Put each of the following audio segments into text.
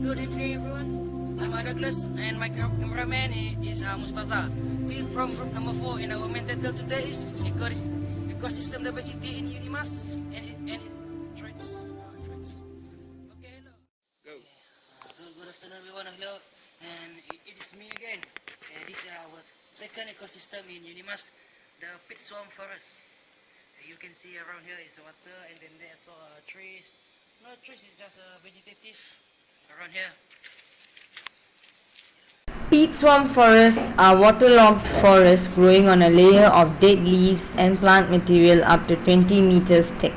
Good evening, everyone. I'm Douglas, and my cameraman is Mustaza. We're from group number 4, and our main title today is Ecosystem Diversity in Unimas and its threats. Okay, hello. Go. Good afternoon, everyone. Hello, and it is me again. This is our second ecosystem in Unimas, the pit swamp forest. You can see around here is water, and then there's trees. No trees, is just vegetative around here. Peat swamp forests are waterlogged forests growing on a layer of dead leaves and plant material up to 20 meters thick.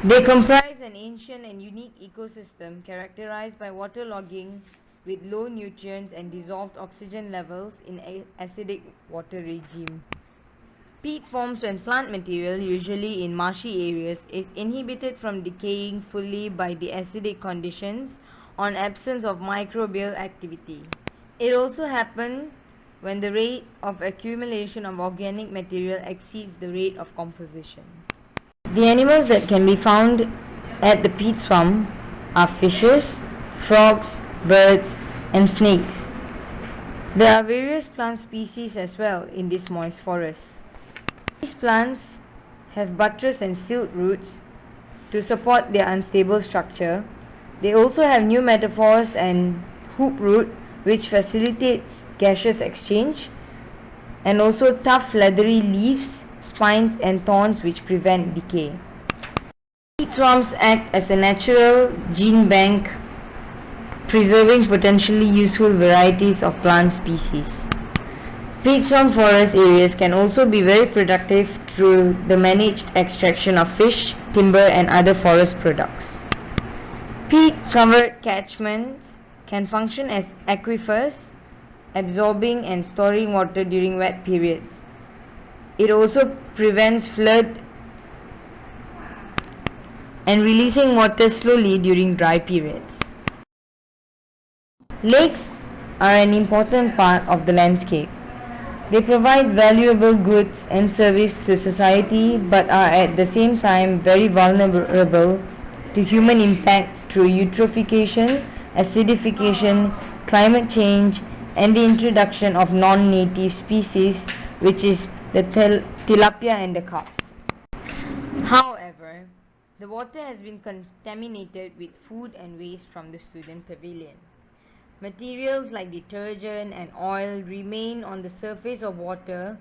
They comprise an ancient and unique ecosystem characterized by waterlogging with low nutrients and dissolved oxygen levels in acidic water regime. Peat forms when plant material, usually in marshy areas, is inhibited from decaying fully by the acidic conditions on absence of microbial activity. It also happens when the rate of accumulation of organic material exceeds the rate of composition. The animals that can be found at the peat swamp are fishes, frogs, birds, and snakes. There are various plant species as well in this moist forest. These plants have buttress and silt roots to support their unstable structure. They also have new metaphors and hoop root which facilitates gaseous exchange, and also tough leathery leaves, spines and thorns which prevent decay. Peat swamps act as a natural gene bank, preserving potentially useful varieties of plant species. Peat swamp forest areas can also be very productive through the managed extraction of fish, timber and other forest products. Peat covered catchments can function as aquifers, absorbing and storing water during wet periods. It also prevents flood and releasing water slowly during dry periods. Lakes are an important part of the landscape. They provide valuable goods and service to society but are at the same time very vulnerable to human impact through eutrophication, acidification, climate change and the introduction of non-native species which is the tilapia and the carps. However, the water has been contaminated with food and waste from the student pavilion. Materials like detergent and oil remain on the surface of water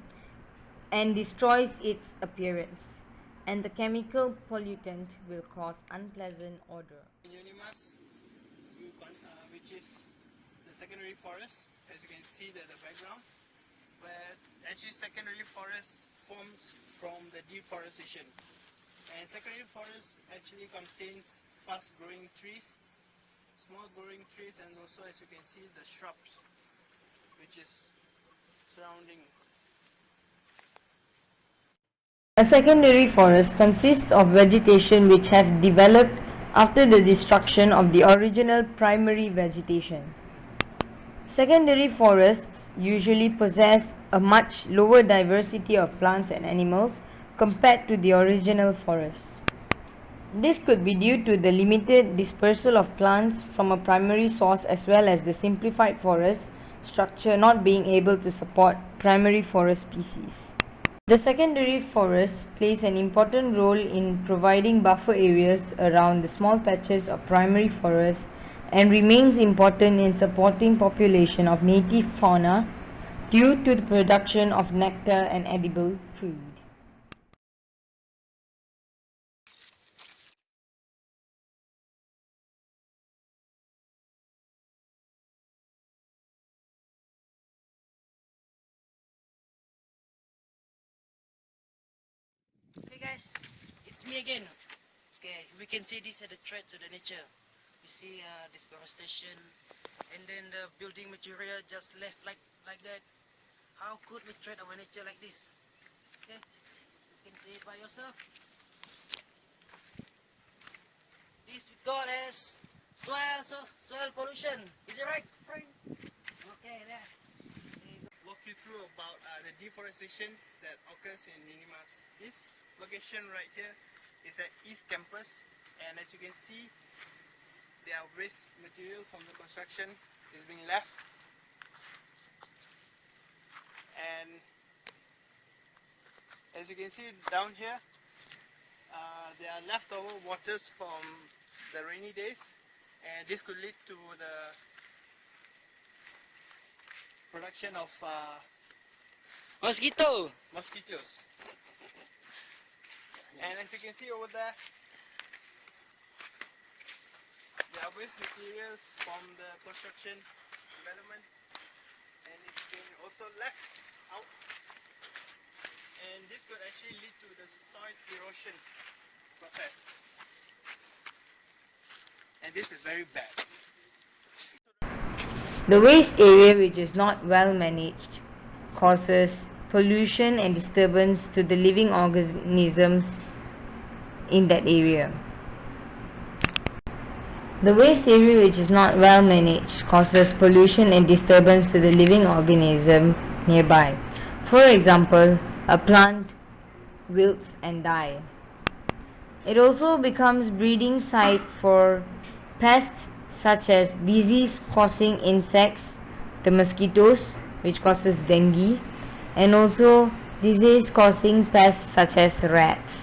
and destroys its appearance, and the chemical pollutant will cause unpleasant odor. In Unimas, which is the secondary forest, as you can see the background, where actually secondary forest forms from the deforestation. And secondary forest actually contains fast growing trees, small growing trees, and also as you can see the shrubs which is surrounding. A secondary forest consists of vegetation which have developed after the destruction of the original primary vegetation. Secondary forests usually possess a much lower diversity of plants and animals compared to the original forest. This could be due to the limited dispersal of plants from a primary source as well as the simplified forest structure not being able to support primary forest species. The secondary forest plays an important role in providing buffer areas around the small patches of primary forest and remains important in supporting population of native fauna due to the production of nectar and edible food. Hey guys, it's me again. Okay, we can see this as a threat to the nature. We see deforestation, and then the building material just left like that. How could we treat our nature like this? Okay, you can see it by yourself. This we call as soil pollution. Is it right, friend? Okay, there. Walk you through about the deforestation that occurs in Unimas. This location right here is at East Campus, and as you can see, their waste materials from the construction is being left, and as you can see down here, there are leftover waters from the rainy days, and this could lead to the production of Mosquito! mosquitoes. And as you can see over there, there are waste materials from the construction development, and it's been also left out, and this could actually lead to the soil erosion process, and this is very bad. The waste area, which is not well managed, causes pollution and disturbance to the living organisms in that area. The waste area, which is not well managed, causes pollution and disturbance to the living organism nearby. For example, a plant wilts and die. It also becomes breeding site for pests such as disease-causing insects, the mosquitoes, which causes dengue, and also disease-causing pests such as rats.